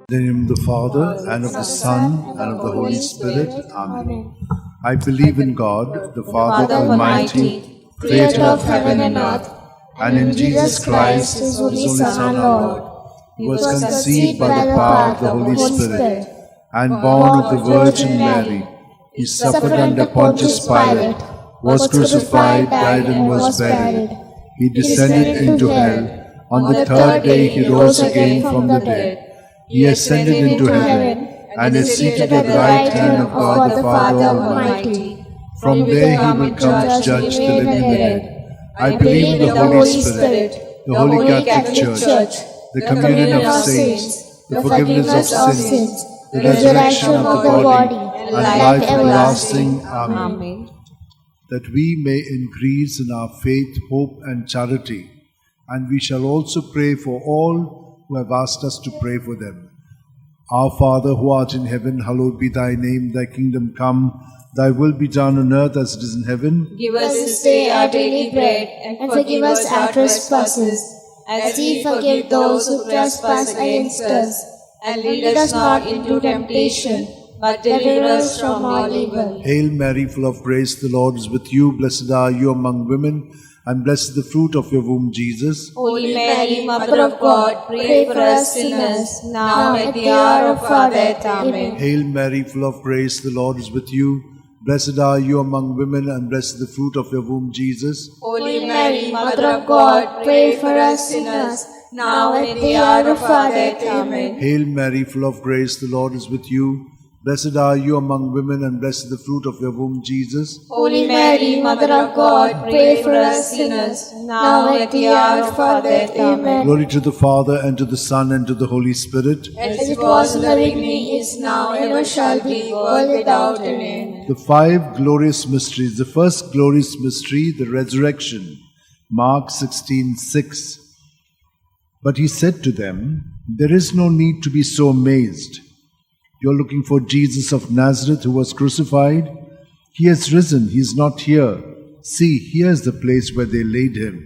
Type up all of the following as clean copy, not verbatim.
In the name of the Father, and of the Son, and of the Holy Spirit. Amen. I believe in God, the Father Almighty, creator of heaven and earth, and in Jesus Christ, His only Son, our Lord, who was conceived by the power of the Holy Spirit, and born of the Virgin Mary. He suffered under Pontius Pilate, was crucified, died, and was buried. He descended into hell. On the third day He rose again from the dead. He ascended into heaven, and is seated at the right hand of God the Father Almighty. From there He will come to judge the living and the dead. I believe in the Holy Spirit, the Holy Catholic Church, the communion of saints, the forgiveness of sins, the resurrection of the body, and life everlasting. Amen. That we may increase in our faith, hope, and charity, and we shall also pray for all who have asked us to pray for them. Our Father, who art in heaven, hallowed be thy name. Thy kingdom come, thy will be done on earth as it is in heaven. Give us this day our daily bread, and forgive us our trespasses, as we forgive those who trespass against us. And lead us not into temptation, but deliver us from all evil. Hail Mary, full of grace, the Lord is with you. Blessed are you among women, and blessed is the fruit of your womb, Jesus. Holy Mary, Mother of God, pray for us sinners, now and at the hour of our death. Amen. Hail Mary, full of grace, the Lord is with you. Blessed are you among women, and blessed is the fruit of your womb, Jesus. Holy Mary, Mother of God, pray for us sinners, now and at the hour of our death. Amen. Hail Mary, full of grace, the Lord is with you. Blessed are you among women, and blessed is the fruit of your womb, Jesus. Holy Mary, Mother of God, pray for us sinners, now and at the hour of our death. Amen. Glory to the Father, and to the Son, and to the Holy Spirit. As it was in the beginning, is now, ever shall be, world without end. The five glorious mysteries. The first glorious mystery, the resurrection. Mark 16:6. But he said to them, "There is no need to be so amazed. You're looking for Jesus of Nazareth who was crucified. He has risen. He is not here. See, here is the place where they laid him."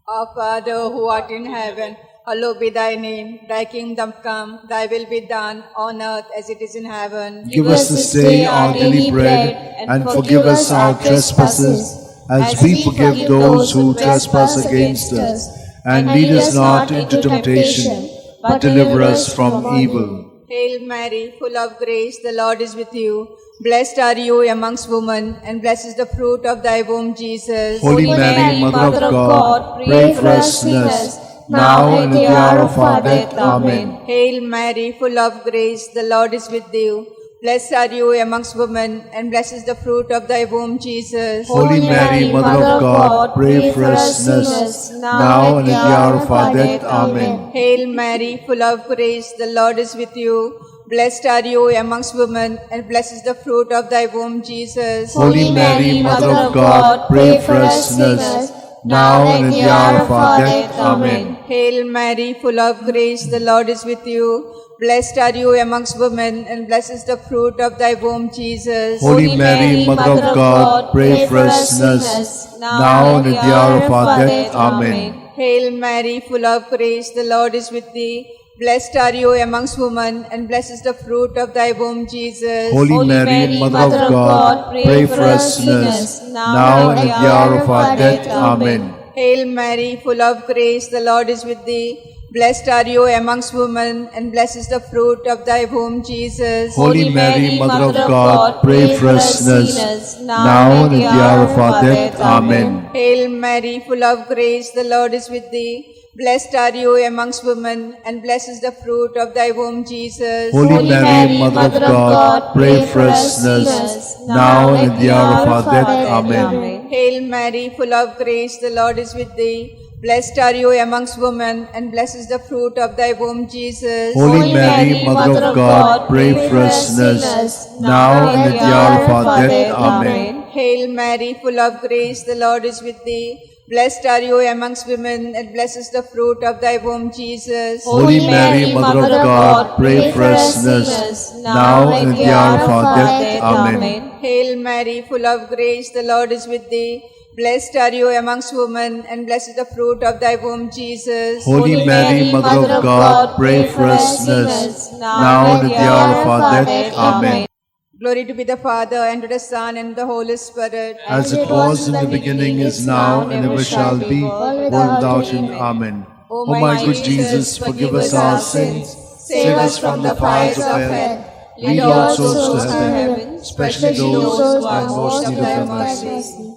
Our Father, who art in heaven, hallowed be thy name. Thy kingdom come, thy will be done on earth as it is in heaven. Give us this day our daily bread, and forgive us our trespasses, as we forgive those who trespass against us. And lead us not into temptation, but deliver us from evil. Hail Mary, full of grace, the Lord is with you. Blessed are you amongst women, and blessed is the fruit of thy womb, Jesus. Holy Mary, Mother of God, pray for us sinners, now and at the hour of our death. Amen. Hail Mary, full of grace, the Lord is with you. Blessed are you amongst women, and blessed is the fruit of thy womb, Jesus. Holy Mary, Mother of God, pray for us sinners, now and at the hour of our death. Amen. Hail Mary, full of grace, the Lord is with you. Blessed are you amongst women, and blessed is the fruit of thy womb, Jesus. Holy Mary, Mother of God, pray for us sinners, now and at the hour of our death. Amen. Hail Mary, full of grace, the Lord is with you. Blessed are you amongst women, and blessed is the fruit of thy womb, Jesus. Holy Mary, Mother of God, pray for us sinners, now and at the hour of our death. Amen. Hail Mary, full of grace, the Lord is with thee. Blessed are you amongst women, and blessed is the fruit of thy womb, Jesus. Holy Mary, Mother of God, pray for us sinners, now and at the hour of our death. Amen. Hail Mary, full of grace, the Lord is with thee. Blessed are you amongst women, and blessed is the fruit of thy womb, Jesus. Holy Mary, Mother of God, pray for us sinners, now and at the hour of our death. Amen. Hail Mary, full of grace, the Lord is with thee. Blessed are you amongst women, and blessed is the fruit of thy womb, Jesus. Holy Mary, Mother of God, pray for us sinners, now and at the hour of our death. Amen. Hail Mary, full of grace, the Lord is with thee. Blessed are you amongst women, and blessed is the fruit of thy womb, Jesus. Holy Mary, Mother of God, pray for us sinners, now and at the hour of our death. Amen. Hail Mary, full of grace, the Lord is with thee. Blessed are you amongst women, and blessed is the fruit of thy womb, Jesus. Holy Mary, Mother of God, pray for us sinners, now and at the hour of our death. Amen. Hail Mary, full of grace, the Lord is with thee. Blessed are you amongst women, and blessed is the fruit of thy womb, Jesus. Holy Mary, Mother of God, pray for us sinners, now and at the hour of our death. Amen. Glory to be the Father, and to the Son, and to the Holy Spirit. As it was in the beginning, is now, and ever shall be, world without end. Amen. O my good Jesus, forgive us our sins, save us from the fires of hell, lead all souls to heaven, especially those who are most in need of thy mercy.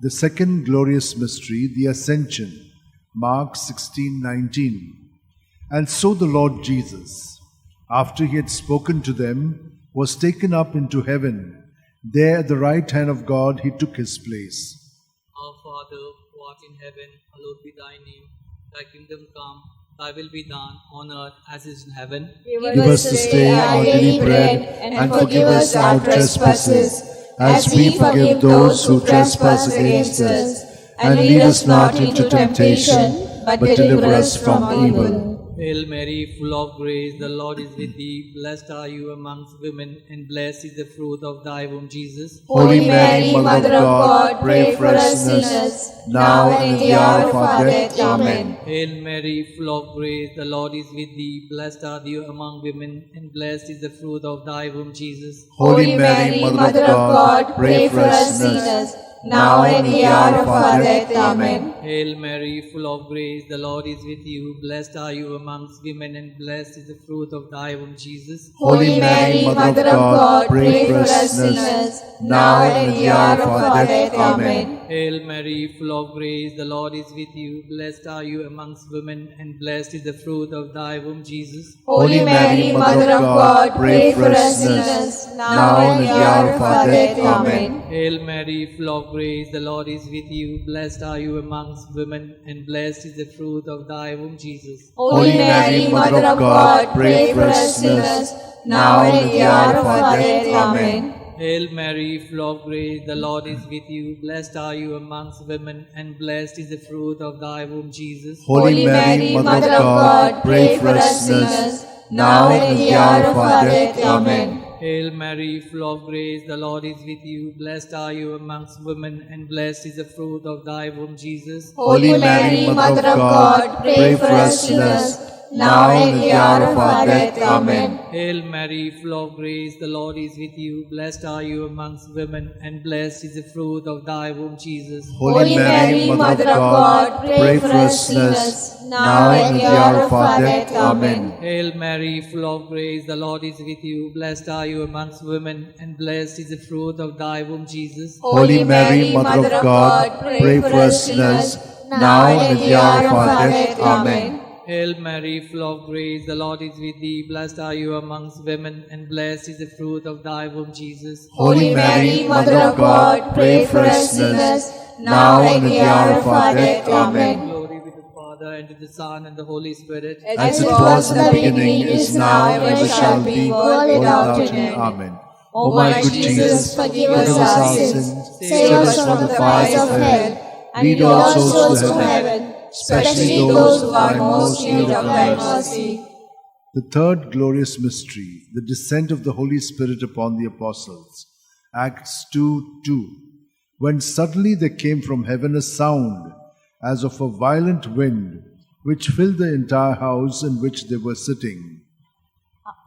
The second glorious mystery, the Ascension, Mark 16:19. And so the Lord Jesus, after he had spoken to them, was taken up into heaven. There at the right hand of God he took his place. Our Father, who art in heaven, hallowed be thy name. Thy kingdom come, thy will be done on earth as it is in heaven. Give us this day our daily bread, and forgive us our trespasses, as we forgive those who trespass against us. And lead us not into temptation, but deliver us from evil. Hail Mary, full of grace, the Lord is with thee. Blessed are you amongst women, and blessed is the fruit of thy womb, Jesus. Holy Mary, Mother of God, pray for us sinners, now and at the hour of our death. Amen. Hail Mary, full of grace, the Lord is with thee. Blessed are thou among women, and blessed is the fruit of thy womb, Jesus. Holy Mary, Mother of God, pray for us sinners, now and at the hour of our death. Amen. Hail Mary, full of grace, the Lord is with you. Blessed are you amongst women, and blessed is the fruit of thy womb, Jesus. Holy Mary, Mother of God, pray for us sinners, now and at the hour of our death. Amen. Hail Mary, full of grace, the Lord is with you. Blessed are you amongst women, and blessed is the fruit of thy womb, Jesus. Holy Mary, Mother of God, pray for us sinners, now and at the hour of our death. Amen. Hail Mary, full of grace, the Lord is with you. Blessed are you amongst women, and blessed is the fruit of thy womb, Jesus. Holy Mary, Mother of God, pray for us sinners, now and at the hour of our death. Amen. Hail Mary, full of grace, the Lord is with you. Blessed are you amongst women, and blessed is the fruit of thy womb, Jesus. Holy Mary, Mother of God, pray for us sinners, now and at the hour of our death. Amen. Hail Mary, full of grace, the Lord is with you. Blessed are you amongst women, and blessed is the fruit of thy womb, Jesus. Holy Mary, Mother of God, pray for us sinners, now and at the hour of our death. Amen. Hail Mary, full of grace, the Lord is with you. Blessed are you amongst women, and blessed is the fruit of thy womb, Jesus. Holy Mary, Mother of God, pray for us sinners, now and at the hour of our death. Amen. Hail Mary, full of grace, the Lord is with you. Blessed are you amongst women, and blessed is the fruit of thy womb, Jesus. Holy Mary, Mother of God, pray for us sinners, now and at the hour of our death. Amen. Hail Mary, full of grace, the Lord is with thee. Blessed are you amongst women, and blessed is the fruit of thy womb, Jesus. Holy Mary, Mother of God, pray for us sinners, now and at the hour of our death. Amen. Glory be to the Father, and to the Son, and the Holy Spirit. As it was in the beginning, is now, and ever shall be, world without end. Amen. O my good Jesus, forgive us our sins, save us from the fires of hell, lead all souls to heaven, especially those who are most in need of thy mercy. The third glorious mystery, the descent of the Holy Spirit upon the apostles. Acts 2:2. When suddenly there came from heaven a sound, as of a violent wind, which filled the entire house in which they were sitting.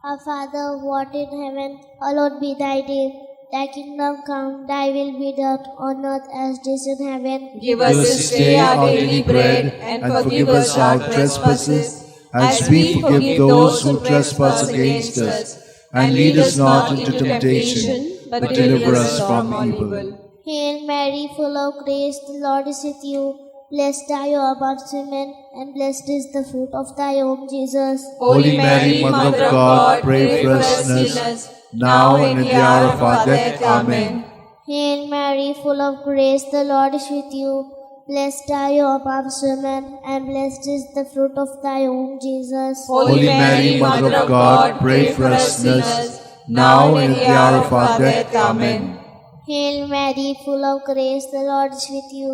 Our Father, who art in heaven, hallowed be thy name. Thy kingdom come, thy will be done on earth as it is in heaven. Give us this day our daily bread, and forgive us our trespasses, as we forgive those who trespass against us. And lead us not into temptation, but deliver us from evil. Hail Mary, full of grace, the Lord is with you. Blessed are you amongst women, and blessed is the fruit of thy womb, Jesus. Holy Mary, Mother of God, pray for us sinners, now and at the hour of our death. Amen. Hail Mary, full of grace, the Lord is with you. Blessed are you amongst women, and blessed is the fruit of thy womb, Jesus. Holy Mary, Mother of God, pray for us sinners, now and at the hour of our death. Amen. Hail Mary, full of grace, the Lord is with you.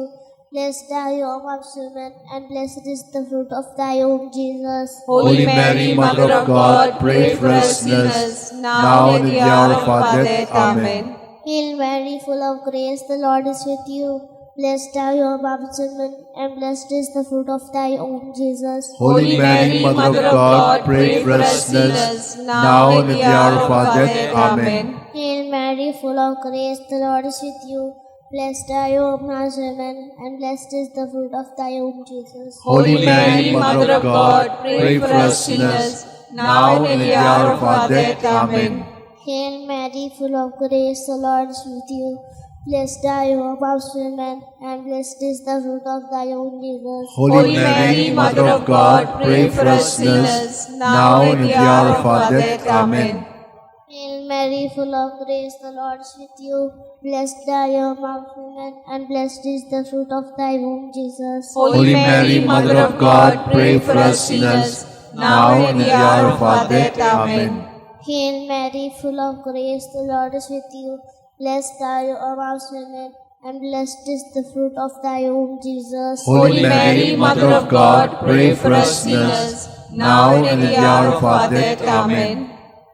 Blessed are you amongst women, and blessed is the fruit of thy womb, Jesus. Holy Mary, Mother of God, pray for us sinners, now and at the hour of our death. Amen. Hail Mary, full of grace, the Lord is with you. Blessed are you amongst women, and blessed is the fruit of thy womb, Jesus. Holy Mary, Mother of God, pray for us sinners, now and at the hour of our death. Amen. Hail Mary, full of grace, the Lord is with you. Blessed are you amongst women, and blessed is the fruit of thy womb, Jesus. Holy Mary, Mother of God, pray for us sinners, now and at the hour of our death. Amen. Hail Mary, full of grace, the Lord is with you. Blessed are you amongst women, and blessed is the fruit of thy womb, Jesus. Holy Mary, Mother of God, pray for us sinners, now and at the hour of our death. Amen. Hail Mary, full of grace, the Lord is with you. Blessed are you amongst women, and blessed is the fruit of thy womb, Jesus. Holy Mary, Mother of God, pray for us sinners, now and at the hour of our death. Amen. Hail Mary, full of grace, the Lord is with you. Blessed are you amongst women, and blessed is the fruit of thy womb, Jesus. Holy Mary, Mother of God, pray for us sinners, now and at the hour of our death. Amen.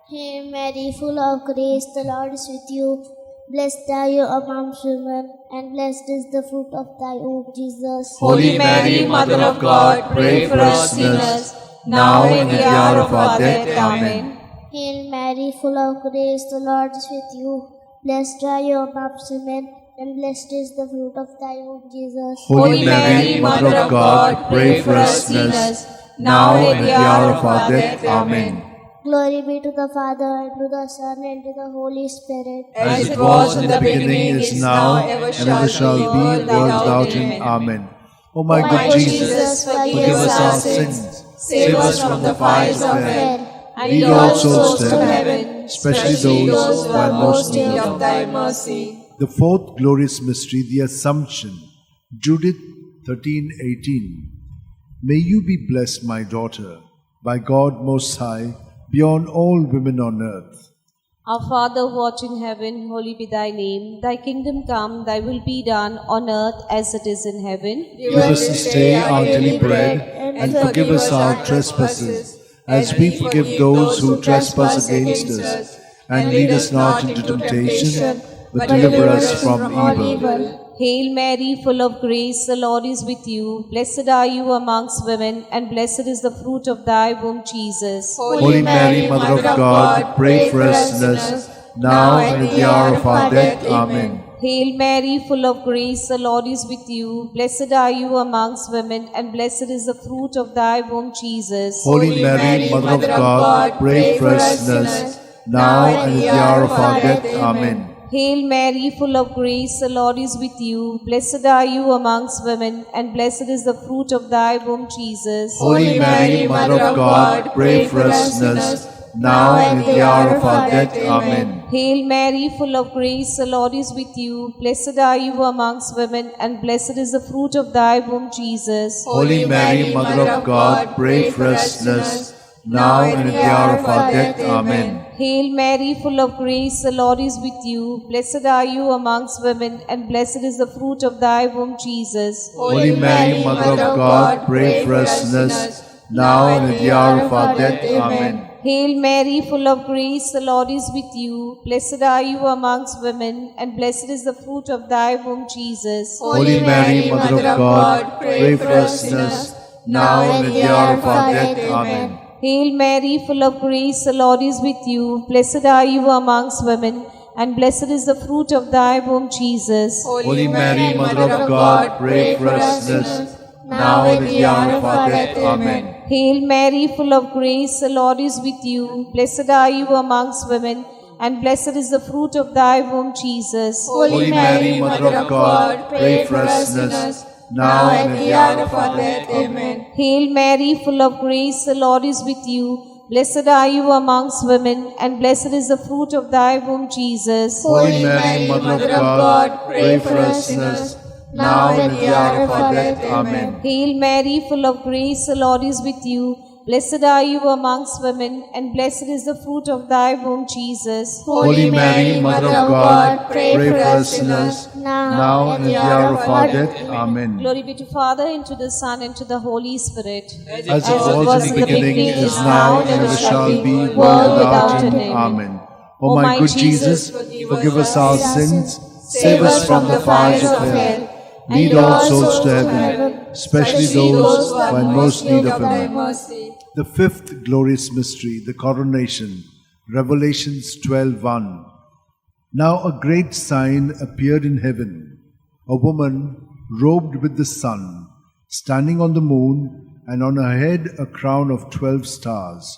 Hail Mary, full of grace, the Lord is with you. Blessed are you amongst women, and blessed is the fruit of thy womb, Jesus. Holy Mary, Mother of God, pray for us sinners, now and at the hour of our death. Amen. Hail Mary, full of grace, the Lord is with you. Blessed are you amongst women, and blessed is the fruit of thy womb, Jesus. Holy Mary, Mother of God, pray for us sinners, now and at the hour of our death. Amen. Glory be to the Father, and to the Son, and to the Holy Spirit. As it was in the beginning, is now, and ever shall be, world without end. Amen. O my good Jesus, forgive us our sins, save us from the fires of hell, and lead all souls to heaven, especially those who are most in need of thy mercy. The fourth glorious mystery, the Assumption. Judith 13:18. May you be blessed, my daughter, by God Most High, beyond all women on earth. Our Father who art in heaven, holy be thy name. Thy kingdom come, thy will be done on earth as it is in heaven. Give us this day our daily bread, and forgive us our trespasses, as we forgive those who trespass against us. And lead us not into temptation, but deliver us from evil. Hail Mary, full of grace, the Lord is with you. Blessed are you amongst women, and blessed is the fruit of thy womb, Jesus. Holy Mary, Mother of God, pray for us sinners, now and at the hour of our death. Amen. Hail Mary, full of grace, the Lord is with you. Blessed are you amongst women, and blessed is the fruit of thy womb, Jesus. Holy Mary, Mother of God, pray for us sinners, now and at the hour of our death. Amen. Hail Mary, full of grace, the Lord is with you. Blessed are you amongst women, and blessed is the fruit of thy womb, Jesus. Holy Mary, Mother of God, pray for us sinners, now and at the hour of our death. Amen. Hail Mary, full of grace, the Lord is with you. Blessed are you amongst women, and blessed is the fruit of thy womb, Jesus. Holy Mary, Mother of God, pray for us sinners, now and at the hour of our death. Amen. Hail Mary, full of grace, the Lord is with you. Blessed are you amongst women, and blessed is the fruit of thy womb, Jesus. Holy Mary, Mother of God, pray for us sinners, now and at the hour of our death. Amen. Hail Mary, full of grace, the Lord is with you. Blessed are you amongst women, and blessed is the fruit of thy womb, Jesus. Holy Mary, Mother of God, pray for us sinners, now and at the hour of our death. Amen. Hail Mary, full of grace, the Lord is with you. Blessed are you amongst women, and blessed is the fruit of thy womb, Jesus. Holy Mary, Mother of God, pray for us sinners, now and at the hour of our death. Amen. Hail Mary, full of grace, the Lord is with you. Blessed are you amongst women, and blessed is the fruit of thy womb, Jesus. Holy Mary, Mother of God, pray for us sinners, now and at the hour of our death. Amen. Hail Mary, full of grace, the Lord is with you. Blessed are you amongst women, and blessed is the fruit of thy womb, Jesus. Holy Mary, Mother of God, pray for us sinners, now and at the hour of our death. Amen. Hail Mary, full of grace, the Lord is with you. Blessed are you amongst women, and blessed is the fruit of thy womb, Jesus. Holy Mary, Mother of God, pray for us sinners, now and at the hour of our death. Amen. Glory be to Father, and to the Son, and to the Holy Spirit. As it was in the beginning, is now, and ever shall be, world without end. Amen. O my good Jesus, forgive us our sins, save us from the fires of hell, Lead all souls to heaven, especially those who are in most need of thy mercy. The fifth glorious mystery, the coronation. Revelations 12:1. Now a great sign appeared in heaven, a woman robed with the sun, standing on the moon, and on her head a crown of 12 stars.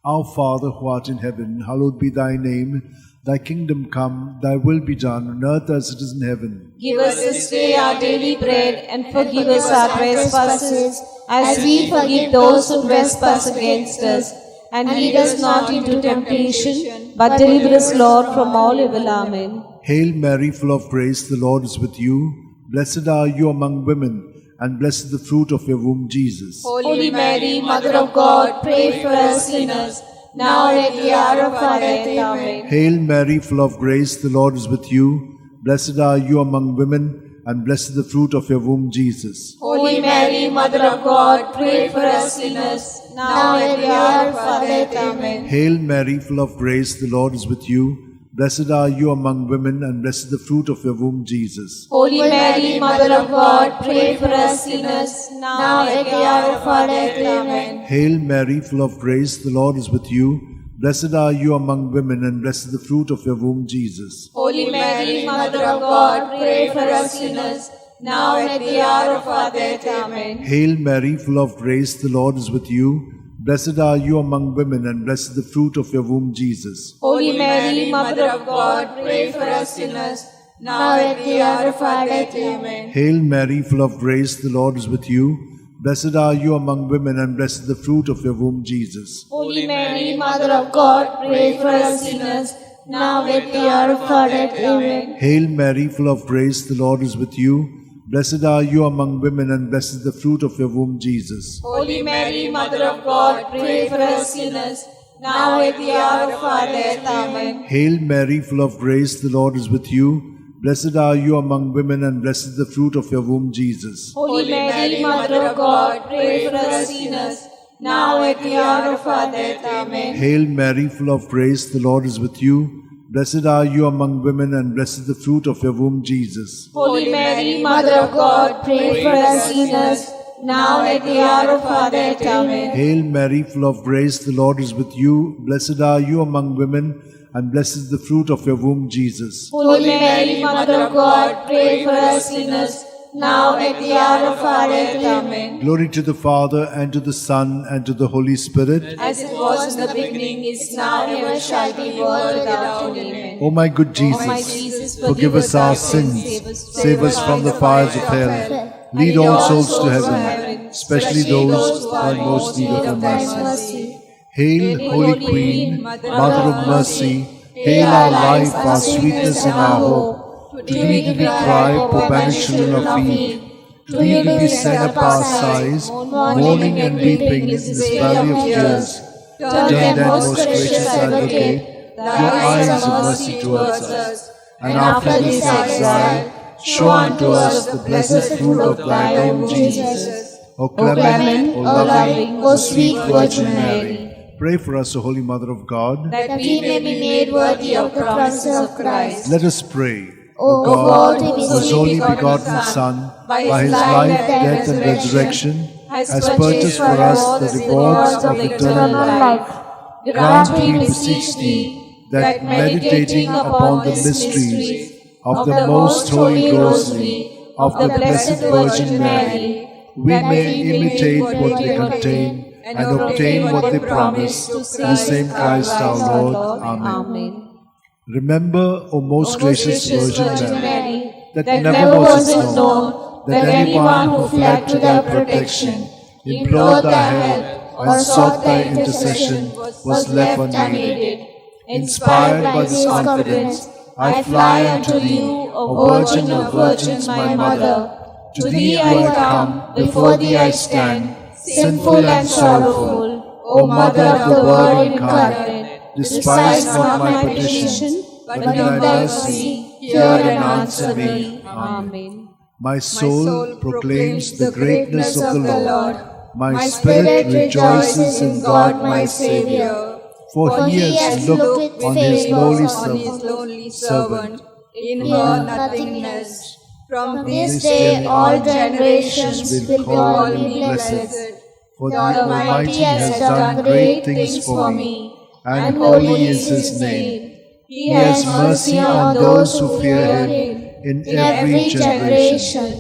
Our Father who art in heaven, hallowed be thy name. Thy kingdom come, thy will be done on earth as it is in heaven. Give us this day our daily bread, and forgive us our trespasses, as we forgive those who trespass against us. And lead us not into temptation, but deliver us, Lord, from all evil. Amen. Hail Mary, full of grace, the Lord is with you. Blessed are you among women, and blessed the fruit of your womb, Jesus. Holy Mary, Mother of God, pray for us sinners, now and at the hour of our death. Amen. Hail Mary, full of grace, the Lord is with you. Blessed are you among women, and blessed the fruit of your womb, Jesus. Holy Mary, Mother of God, pray for us sinners, now and at the hour of our death. Amen. Hail Mary, full of grace, the Lord is with you. Blessed are you among women, and blessed the fruit of your womb, Jesus. Holy Mary, Mother of God, pray for us sinners, now and at the hour of our death. Amen. Hail Mary, full of grace, the Lord is with you. Blessed are you among women, and blessed the fruit of your womb, Jesus. Holy Mary, Mother of God, pray for us sinners, now and at the hour of our death. Amen. Hail Mary, full of grace, the Lord is with you. Blessed are you among women, and blessed the fruit of your womb, Jesus. Holy Mary, Mother of God, pray for us sinners, now and at the hour of our death. Amen. Hail Mary, full of grace, the Lord is with you. Blessed are you among women, and blessed the fruit of your womb, Jesus. Holy Mary, Mother of God, pray for us sinners, now and at the hour of our death. Amen. Hail Mary, full of grace, the Lord is with you. Blessed are you among women, and blessed the fruit of your womb, Jesus. Holy Mary, Mother of God, pray for us sinners, now at the hour of our death. Amen. Hail Mary, full of grace, the Lord is with you. Blessed are you among women, and blessed the fruit of your womb, Jesus. Holy Mary, Mother of God, pray for us sinners, now at the hour of our death. Amen. Hail Mary, full of grace, the Lord is with you. Blessed are you among women, and blessed the fruit of your womb, Jesus. Holy Mary, Mother of God, pray for us sinners, now at the hour of our death. Amen. Hail Mary, full of grace, the Lord is with you. Blessed are you among women, and blessed is the fruit of your womb, Jesus. Holy Mary, Mother of God, pray for us sinners, now at the hour of our death. Amen. Glory to the Father, and to the Son, and to the Holy Spirit. As it was in the beginning, is now, and ever shall be, world without end. Amen. O my good Jesus, O my Jesus, forgive us our sins, save us from the fires of hell, lead all souls to heaven, especially those who are in most need of thy mercy. Hail, Holy Queen, Mother of Mercy, hail our life, our sweetness, and our hope. To thee do we cry, poor banished children of Eve. To thee do we send up our sighs, mourning and weeping in this valley of tears. Turn then, most gracious Advocate, your eyes of mercy towards us, and after this exile, show unto us the blessed fruit of thy womb, Jesus. O clement, O loving, O sweet Virgin Mary, pray for us, O Holy Mother of God, that we may be made worthy of the promises of Christ. Let us pray. O God, whose only begotten Son, by his life, death, and resurrection, has purchased for us the rewards of eternal life, grant, we beseech thee, that meditating upon the mysteries of the most Holy Rosary of the Blessed Virgin Mary, we may imitate what they contain and obtain what they promise through the same Christ our Lord. Amen. Remember, O most gracious Virgin Mary, that never was it known that anyone who fled to thy protection, implored thy help, or sought thy intercession was left unaided. Inspired by this confidence, I fly unto thee, O Virgin of Virgins, my Mother. To thee I come, before thee I stand, sinful and sorrowful. O Mother of the Word incarnate, despise not my petition, but in thy mercy hear and answer me. Amen. My soul proclaims the greatness of the Lord. My spirit rejoices in God my Saviour. For he has looked on his lowly servant. In her nothingness. From this day all generations will call me blessed. For the The Almighty has done great things for me, and holy is His name. He has mercy on those who fear Him in every generation.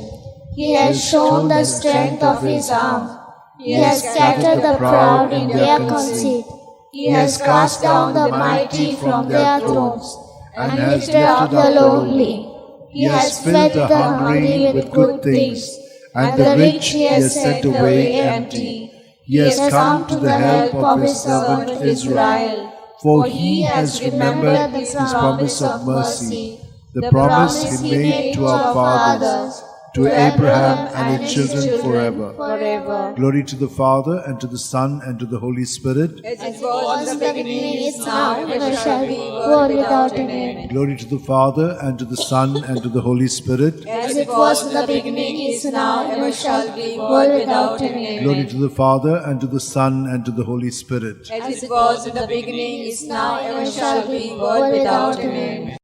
He has shown the strength of His arm. He has scattered the proud in their conceit. He has cast down the mighty from their thrones, and lifted up the lowly. He has fed the hungry with good things, and the rich He has sent away empty. He has come to the help of His servant Israel, for He has remembered His promise of mercy, the promise He made to our fathers, to Abraham and his children forever. Glory to the Father, and to the Son, and to the Holy Spirit. As it was in the beginning, is now, and ever shall be, world without end. Glory to the Father, and to the Son, and to the Holy Spirit. As it was in the beginning, is now, and ever shall be, world without end. Glory to the Father, and to the Son, and to the Holy Spirit. As it was in the beginning, is now, and ever shall be, world without end.